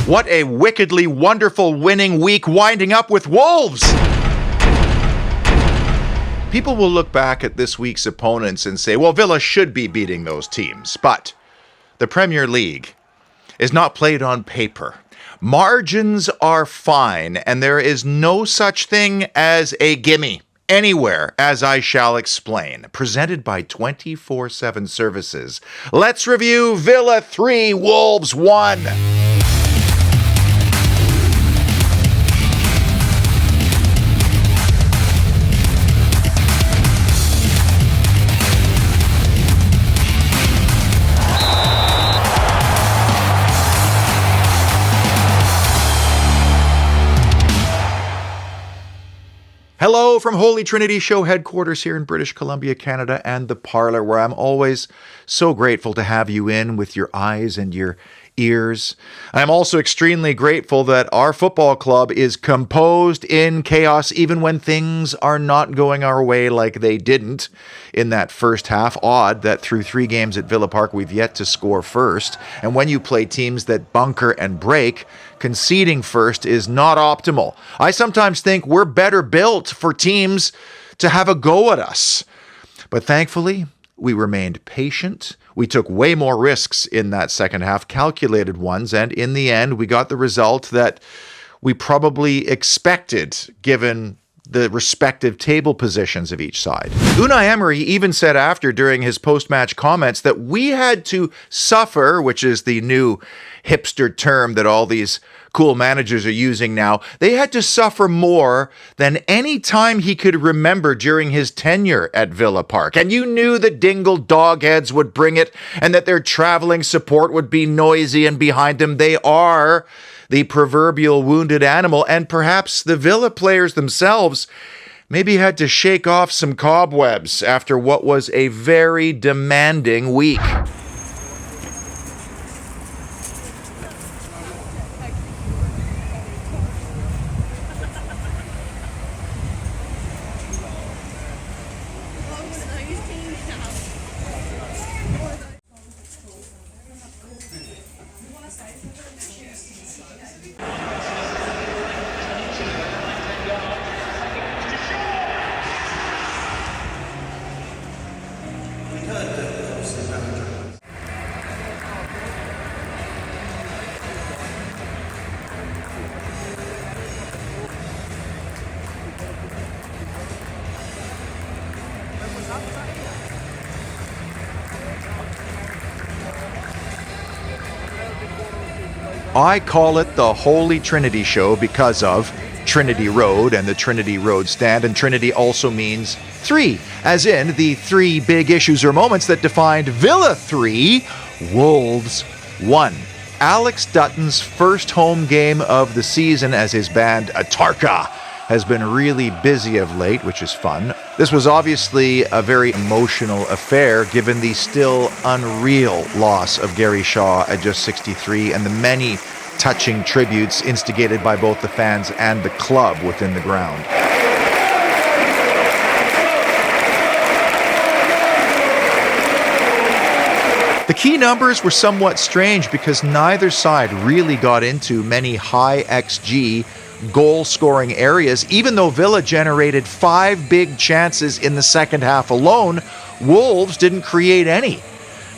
What a wickedly wonderful winning week winding up with Wolves! People will look back at this week's opponents and say, well, Villa should be beating those teams, but the Premier League is not played on paper. Margins are fine, and there is no such thing as a gimme anywhere, as I shall explain. Presented by 24/7 Services. Let's review Villa 3, Wolves 1. Hello from Holy Trinity Show headquarters here in British Columbia, Canada, and the Parlour, where I'm always so grateful to have you in with your eyes and your ears. I'm also extremely grateful that our football club is composed in chaos, even when things are not going our way like they didn't in that first half. Odd that through 3 games at Villa Park, we've yet to score first. And when you play teams that bunker and break, conceding first is not optimal. I sometimes think we're better built for teams to have a go at us. But thankfully, we remained patient. We took way more risks in that second half, calculated ones, and in the end, we got the result that we probably expected, given the respective table positions of each side. Unai Emery even said after, during his post-match comments, that we had to suffer, which is the new hipster term that all these cool managers are using now. They had to suffer more than any time he could remember during his tenure at Villa Park. And you knew the Dingle dogheads would bring it and that their traveling support would be noisy and behind them. They are the proverbial wounded animal, and perhaps the Villa players themselves maybe had to shake off some cobwebs after what was a very demanding week. I call it the Holy Trinity Show because of Trinity Road and the Trinity Road stand, and Trinity also means 3, as in the 3 big issues or moments that defined Villa 3, Wolves 1. Alex Dutton's first home game of the season as his band Atarka has been really busy of late, which is fun. This was obviously a very emotional affair given the still unreal loss of Gary Shaw at just 63 and the many touching tributes instigated by both the fans and the club within the ground. The key numbers were somewhat strange because neither side really got into many high XG goal-scoring areas. Even though Villa generated 5 big chances in the second half alone, Wolves didn't create any.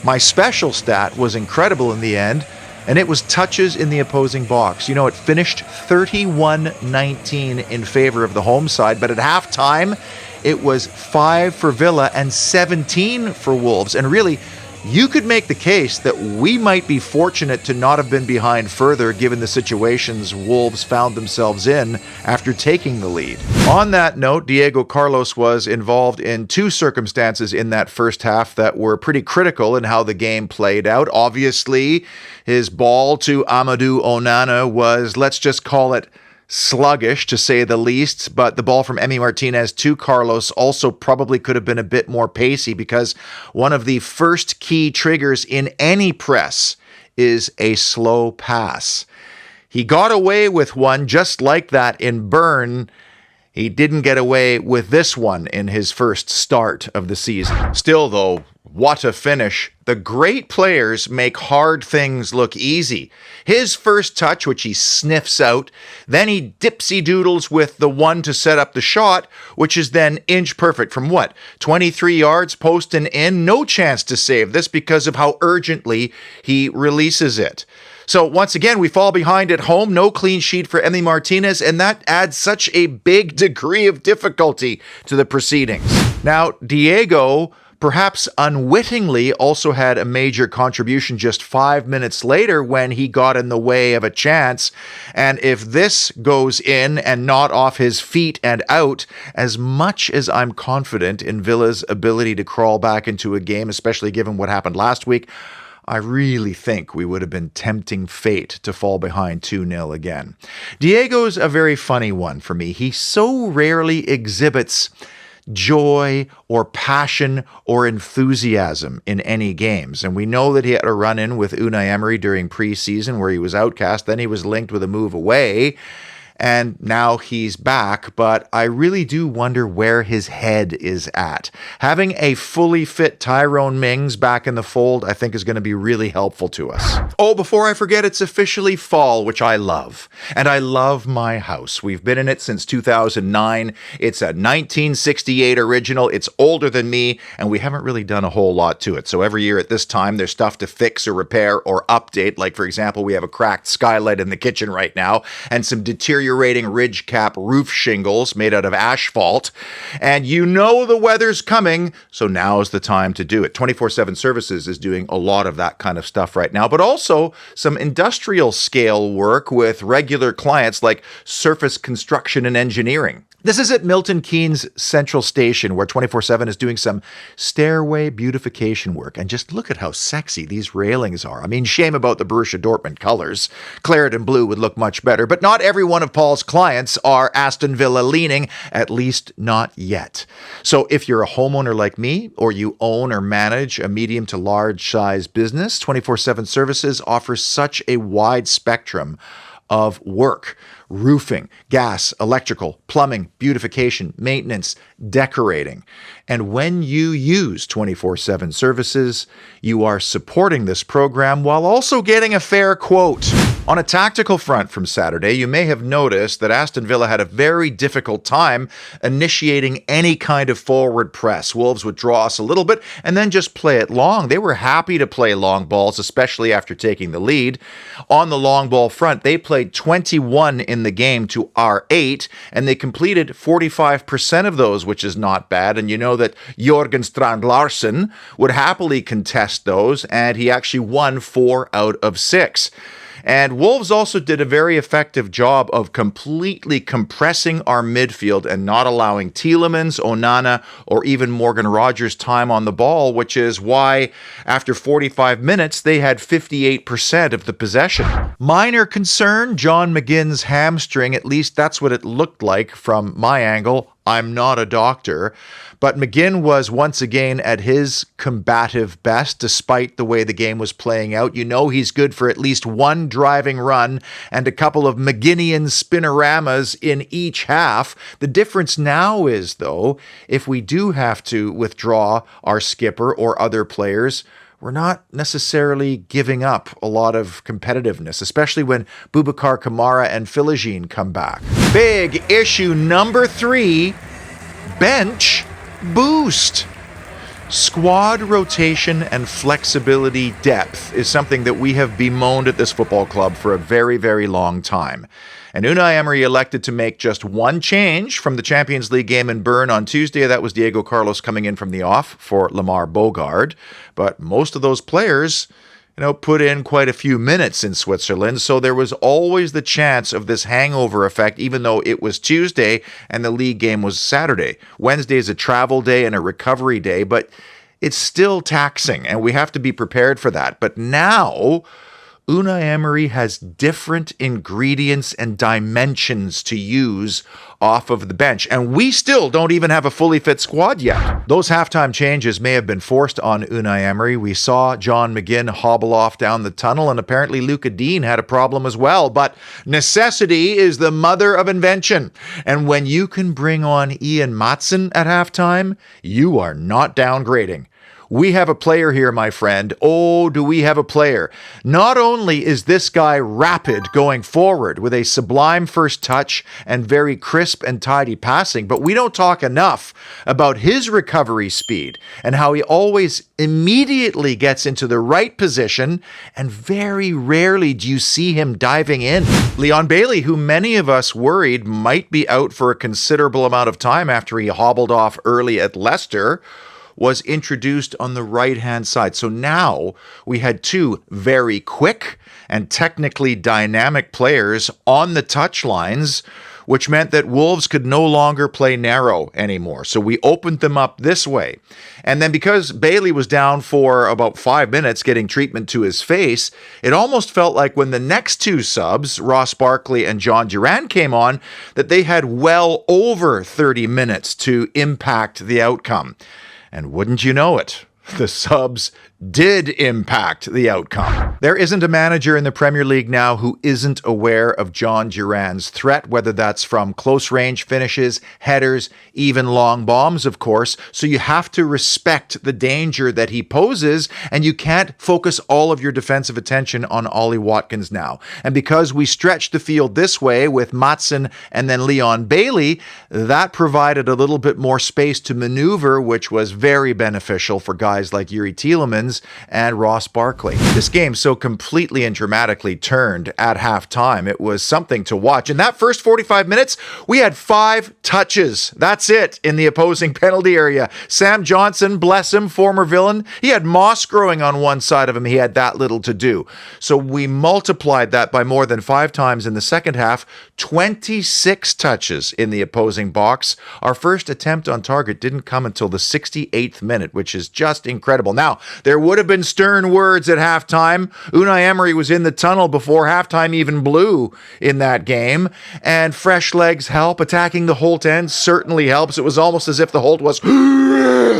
My special stat was incredible in the end, and it was touches in the opposing box. You know, it finished 31-19 in favor of the home side, but at halftime, it was 5 for Villa and 17 for Wolves. And really, you could make the case that we might be fortunate to not have been behind further given the situations Wolves found themselves in after taking the lead. On that note, Diego Carlos was involved in 2 circumstances in that first half that were pretty critical in how the game played out. Obviously, his ball to Amadou Onana was, let's just call it, sluggish to say the least, but the ball from Emi Martinez to Carlos also probably could have been a bit more pacey because one of the first key triggers in any press is a slow pass. He got away with one just like that in Bern. He didn't get away with this one in his first start of the season. Still, though, What a finish. The great players make hard things look easy. His first touch, which he sniffs out, then he dipsy-doodles with the one to set up the shot, which is then inch perfect from 23 yards, post and in. No chance to save this because of how urgently he releases it. So once again, we fall behind at home. No clean sheet for Emi Martinez, and that adds such a big degree of difficulty to the proceedings. Now, Diego, perhaps unwittingly, also had a major contribution just 5 minutes later when he got in the way of a chance. And if this goes in and not off his feet and out, as much as I'm confident in Villa's ability to crawl back into a game, especially given what happened last week, I really think we would have been tempting fate to fall behind 2-0 again. Diego's a very funny one for me. He so rarely exhibits joy or passion or enthusiasm in any games. And we know that he had a run-in with Unai Emery during preseason where he was outcast. Then he was linked with a move away. And now he's back, but I really do wonder where his head is at. Having a fully fit Tyrone Mings back in the fold, I think is going to be really helpful to us. Oh, before I forget, it's officially fall, which I love. And I love my house. We've been in it since 2009. It's a 1968 original. It's older than me, and we haven't really done a whole lot to it. So every year at this time, there's stuff to fix or repair or update. Like, for example, we have a cracked skylight in the kitchen right now, and some deteriorating ridge cap roof shingles made out of asphalt. And you know the weather's coming, so now is the time to do it. 24/7 Services is doing a lot of that kind of stuff right now, but also some industrial scale work with regular clients like Surface Construction and Engineering. This is at Milton Keynes Central Station, where 24/7 is doing some stairway beautification work. And just look at how sexy these railings are. I mean, shame about the Borussia Dortmund colors. Claret and blue would look much better, but not every one of Paul's clients are Aston Villa leaning, at least not yet. So if you're a homeowner like me, or you own or manage a medium to large size business, 24/7 Services offers such a wide spectrum of work: roofing, gas, electrical, plumbing, beautification, maintenance, decorating. And when you use 24/7 Services, you are supporting this program while also getting a fair quote. On a tactical front from Saturday, you may have noticed that Aston Villa had a very difficult time initiating any kind of forward press. Wolves would draw us a little bit and then just play it long. They were happy to play long balls, especially after taking the lead. On the long ball front, they played 21 in the game to our 8, and they completed 45% of those, which is not bad. And you know that Jørgen Strand Larsen would happily contest those, and he actually won 4 out of 6. And Wolves also did a very effective job of completely compressing our midfield and not allowing Tielemans, Onana, or even Morgan Rogers time on the ball, which is why after 45 minutes, they had 58% of the possession. Minor concern, John McGinn's hamstring, at least that's what it looked like from my angle. I'm not a doctor, but McGinn was once again at his combative best despite the way the game was playing out. You know he's good for at least one driving run and a couple of McGinnian spinoramas in each half. The difference now is, though, if we do have to withdraw our skipper or other players, we're not necessarily giving up a lot of competitiveness, especially when Boubacar Kamara and Philogene come back. Big issue number 3, bench boost. Squad rotation and flexibility depth is something that we have bemoaned at this football club for a very, very long time. And Unai Emery elected to make just one change from the Champions League game in Bern on Tuesday. That was Diego Carlos coming in from the off for Lamar Bogard. But most of those players, put in quite a few minutes in Switzerland. So there was always the chance of this hangover effect, even though it was Tuesday and the league game was Saturday. Wednesday is a travel day and a recovery day, but it's still taxing, and we have to be prepared for that. But now Unai Emery has different ingredients and dimensions to use off of the bench, and we still don't even have a fully fit squad yet. Those halftime changes may have been forced on Unai Emery. We saw John McGinn hobble off down the tunnel, and apparently Luca Dean had a problem as well, but necessity is the mother of invention, and when you can bring on Ian Maatsen at halftime, you are not downgrading. We have a player here, my friend. Oh, do we have a player. Not only is this guy rapid going forward with a sublime first touch and very crisp and tidy passing, but we don't talk enough about his recovery speed and how he always immediately gets into the right position, and very rarely do you see him diving in. Leon Bailey, who many of us worried might be out for a considerable amount of time after he hobbled off early at Leicester, was introduced on the right-hand side. So now we had two very quick and technically dynamic players on the touchlines, which meant that Wolves could no longer play narrow anymore. So we opened them up this way. And then because Bailey was down for about 5 minutes getting treatment to his face, it almost felt like when the next two subs, Ross Barkley and Jhon Duran, came on, that they had well over 30 minutes to impact the outcome. And wouldn't you know it, the subs did impact the outcome. There isn't a manager in the Premier League now who isn't aware of Jhon Duran's threat, whether that's from close range finishes, headers, even long bombs, of course. So you have to respect the danger that he poses, and you can't focus all of your defensive attention on Ollie Watkins now. And because we stretched the field this way with Maatsen and then Leon Bailey, that provided a little bit more space to maneuver, which was very beneficial for guys like Youri Tielemans and Ross Barkley. This game so completely and dramatically turned at halftime. It was something to watch. In that first 45 minutes, we had 5 touches. That's it in the opposing penalty area. Sam Johnson, bless him, former Villan, he had moss growing on one side of him. He had that little to do. So we multiplied that by more than 5 times in the second half, 26 touches in the opposing box. Our first attempt on target didn't come until the 68th minute, which is just incredible. Now, there would have been stern words at halftime. Unai Emery was in the tunnel before halftime even blew in that game. And fresh legs help. Attacking the Holt end certainly helps. It was almost as if the Holt was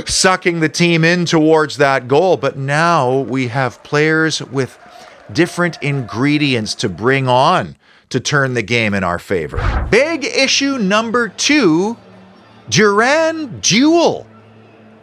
sucking the team in towards that goal. But now we have players with different ingredients to bring on to turn the game in our favor. Big issue number 2, Duran duel.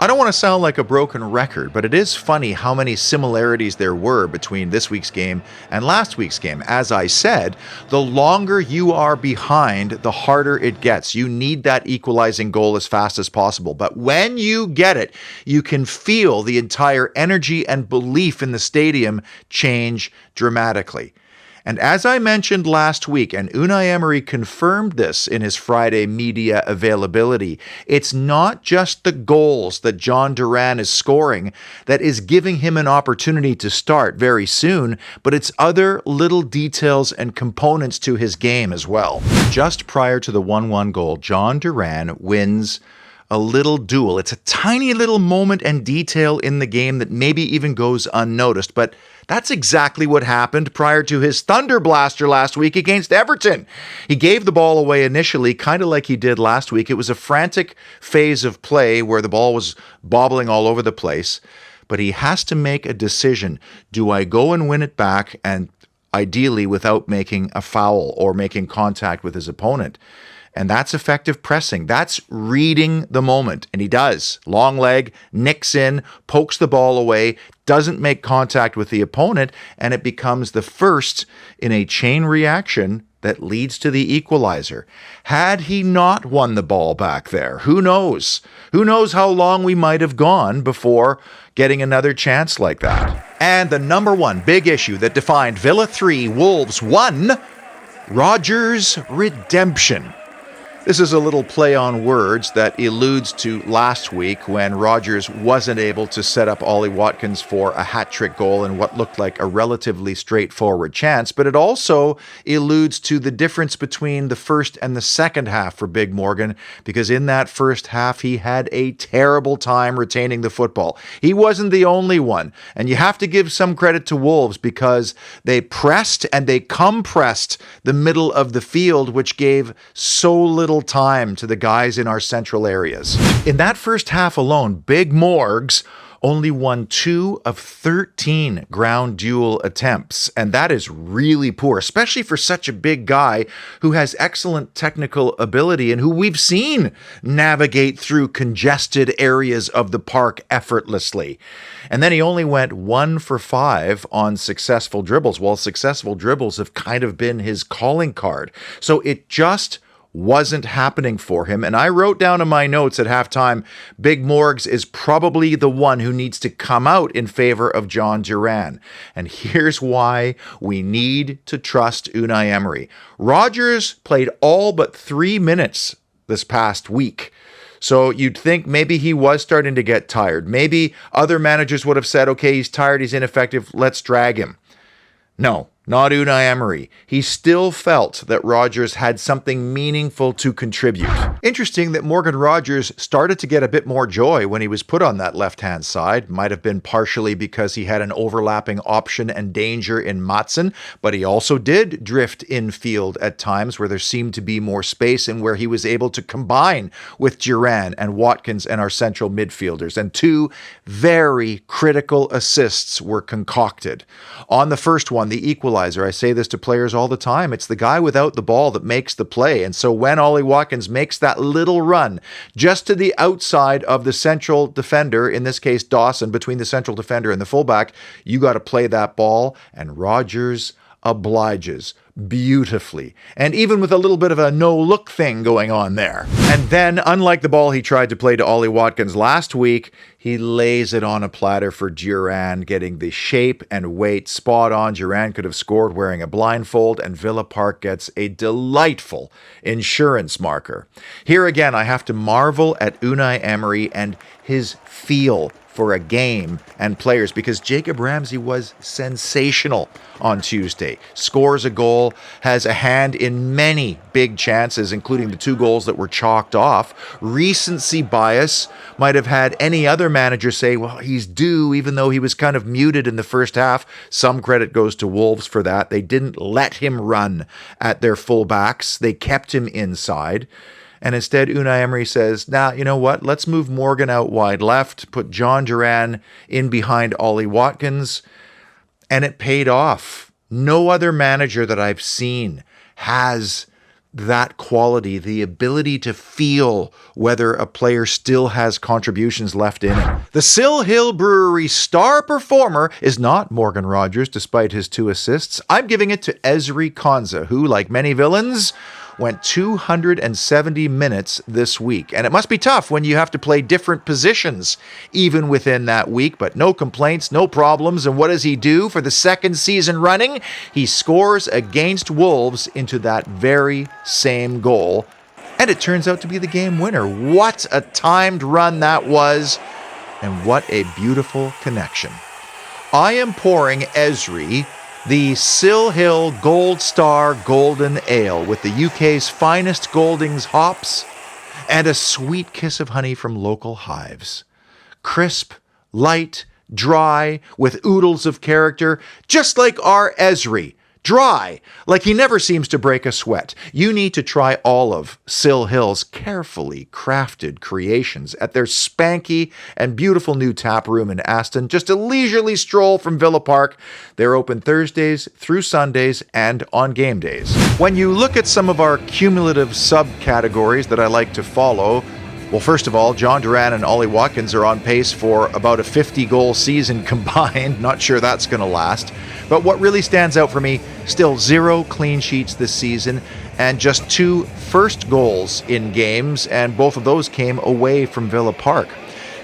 I don't want to sound like a broken record, but it is funny how many similarities there were between this week's game and last week's game. As I said, the longer you are behind, the harder it gets. You need that equalizing goal as fast as possible. But when you get it, you can feel the entire energy and belief in the stadium change dramatically. And as I mentioned last week, and Unai Emery confirmed this in his Friday media availability, it's not just the goals that Jhon Duran is scoring that is giving him an opportunity to start very soon, but it's other little details and components to his game as well. Just prior to the 1-1 goal, Jhon Duran wins a little duel. It's a tiny little moment and detail in the game that maybe even goes unnoticed, but that's exactly what happened prior to his Thunder Blaster last week against Everton. He gave the ball away initially, kind of like he did last week. It was a frantic phase of play where the ball was bobbling all over the place, but he has to make a decision. Do I go and win it back, and ideally without making a foul or making contact with his opponent? And that's effective pressing. That's reading the moment. And he does. Long leg, nicks in, pokes the ball away, doesn't make contact with the opponent, and it becomes the first in a chain reaction that leads to the equalizer. Had he not won the ball back there, who knows? Who knows how long we might have gone before getting another chance like that? And the number one big issue that defined Villa 3, Wolves 1, Rodgers' redemption. This is a little play on words that alludes to last week when Rodgers wasn't able to set up Ollie Watkins for a hat-trick goal in what looked like a relatively straightforward chance, but it also alludes to the difference between the first and the second half for Big Morgan, because in that first half he had a terrible time retaining the football. He wasn't the only one, and you have to give some credit to Wolves because they pressed and they compressed the middle of the field, which gave so little time to the guys in our central areas. In that first half alone, Big Morgs only won 2 of 13 ground duel attempts, and that is really poor, especially for such a big guy who has excellent technical ability and who we've seen navigate through congested areas of the park effortlessly. And then he only went 1 for 5 on successful dribbles. Well, successful dribbles have kind of been his calling card. So it just wasn't happening for him. And I wrote down in my notes at halftime, Big Morgs is probably the one who needs to come out in favor of Jhon Duran. And here's why we need to trust Unai Emery. Rodgers played all but 3 minutes this past week. So you'd think maybe he was starting to get tired. Maybe other managers would have said, okay, he's tired, he's ineffective, let's drag him. No, not Unai Emery. He still felt that Rodgers had something meaningful to contribute. Interesting that Morgan Rodgers started to get a bit more joy when he was put on that left-hand side. Might have been partially because he had an overlapping option and danger in Maatsen, but he also did drift infield at times where there seemed to be more space and where he was able to combine with Duran and Watkins and our central midfielders. And 2 very critical assists were concocted. On the first one, the equalizer, I say this to players all the time, it's the guy without the ball that makes the play. And so when Ollie Watkins makes that little run just to the outside of the central defender, in this case Dawson, between the central defender and the fullback, you got to play that ball, and Rodgers obliges beautifully, and even with a little bit of a no-look thing going on there. And then, unlike the ball he tried to play to Ollie Watkins last week, he lays it on a platter for Duran, getting the shape and weight spot on. Duran could have scored wearing a blindfold, and Villa Park gets a delightful insurance marker. Here again, I have to marvel at Unai Emery and his feel for a game and players, because Jacob Ramsey was sensational on Tuesday. Scores a goal, has a hand in many big chances, including the 2 goals that were chalked off. Recency bias might have had any other manager say, well, he's due, even though he was kind of muted in the first half. Some credit goes to Wolves for that. They didn't let him run at their fullbacks. They kept him inside. And instead, Unai Emery says, nah, you know what? Let's move Morgan out wide left, put Jhon Duran in behind Ollie Watkins, and it paid off. No other manager that I've seen has that quality, the ability to feel whether a player still has contributions left in him. The Sill Hill Brewery star performer is not Morgan Rodgers, despite his 2 assists. I'm giving it to Ezri Konsa, who, like many Villans, went 270 minutes this week. And it must be tough when you have to play different positions even within that week, but no complaints, no problems. And what does he do for the 2nd season running? He scores against Wolves into that very same goal. And it turns out to be the game winner. What a timed run that was, and what a beautiful connection. I am pouring Ezri the Sill Hill Gold Star Golden Ale with the UK's finest Goldings hops and a sweet kiss of honey from local hives. Crisp, light, dry, with oodles of character, just like our Ezri. Dry, like he never seems to break a sweat. You need to try all of Sill Hill's carefully crafted creations at their spanky and beautiful new tap room in Aston. Just a leisurely stroll from Villa Park. They're open Thursdays through Sundays and on game days. When you look at some of our cumulative subcategories that I like to follow, well, first of all, Jhon Duran and Ollie Watkins are on pace for about a 50-goal season combined. Not sure that's going to last. But what really stands out for me, still 0 clean sheets this season and just 2 first goals in games, and both of those came away from Villa Park.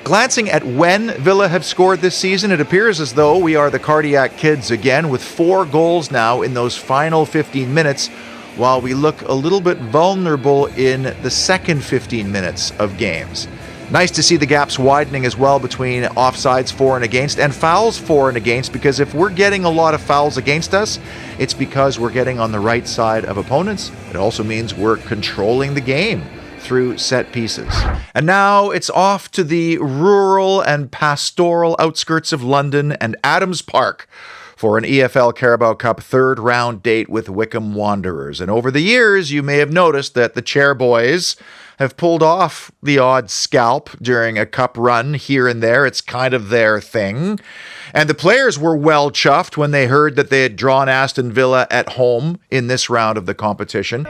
Glancing at when Villa have scored this season, it appears as though we are the cardiac kids again, with 4 goals now in those final 15 minutes, while we look a little bit vulnerable in the second 15 minutes of games. Nice to see the gaps widening as well between offsides for and against and fouls for and against, because if we're getting a lot of fouls against us, it's because we're getting on the right side of opponents. It also means we're controlling the game through set pieces. And now it's off to the rural and pastoral outskirts of London and Adams Park for an EFL Carabao Cup third-round date with Wycombe Wanderers. And over the years, you may have noticed that the Chairboys have pulled off the odd scalp during a cup run here and there. It's kind of their thing. And the players were well chuffed when they heard that they had drawn Aston Villa at home in this round of the competition.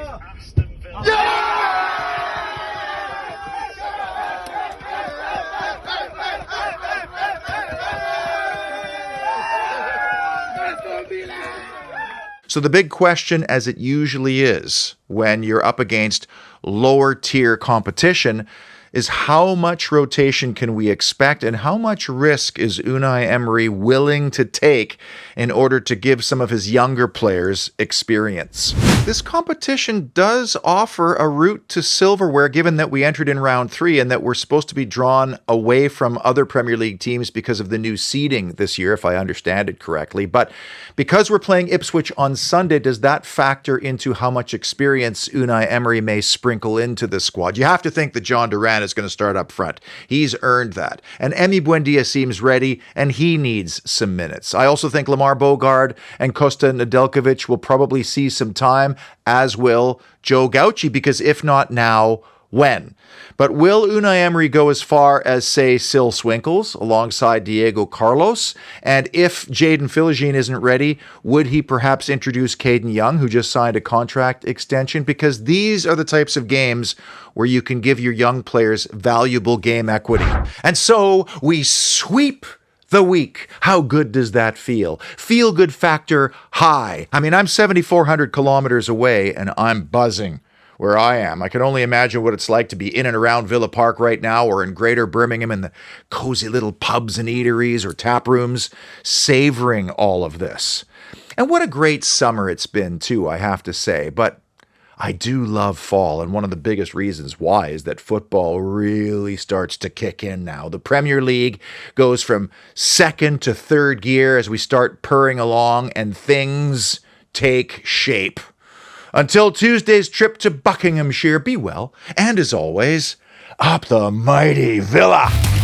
So the big question, as it usually is when you're up against lower tier competition, is how much rotation can we expect and how much risk is Unai Emery willing to take in order to give some of his younger players experience? This competition does offer a route to silverware, given that we entered in round 3 and that we're supposed to be drawn away from other Premier League teams because of the new seeding this year, if I understand it correctly. But because we're playing Ipswich on Sunday, does that factor into how much experience Unai Emery may sprinkle into the squad? You have to think that Jhon Duran is going to start up front. He's earned that. And Emi Buendia seems ready, and he needs some minutes. I also think Lamar Bogard and Kosta Nedeljkovic will probably see some time, as will Joe Gauci, because if not now, when? But will Unai Emery go as far as, say, Sil Swinkles alongside Diego Carlos? And if Jadon Philogene isn't ready, would he perhaps introduce Caden Young, who just signed a contract extension? Because these are the types of games where you can give your young players valuable game equity. And so we sweep the week. How good does that feel? Feel good factor high. I mean, I'm 7,400 kilometers away and I'm buzzing where I am. I can only imagine what it's like to be in and around Villa Park right now or in Greater Birmingham in the cozy little pubs and eateries or tap rooms, savoring all of this. And what a great summer it's been too, I have to say. But I do love fall, and one of the biggest reasons why is that football really starts to kick in now. The Premier League goes from second to third gear as we start purring along and things take shape. Until Tuesday's trip to Buckinghamshire, be well, and as always, up the mighty Villa!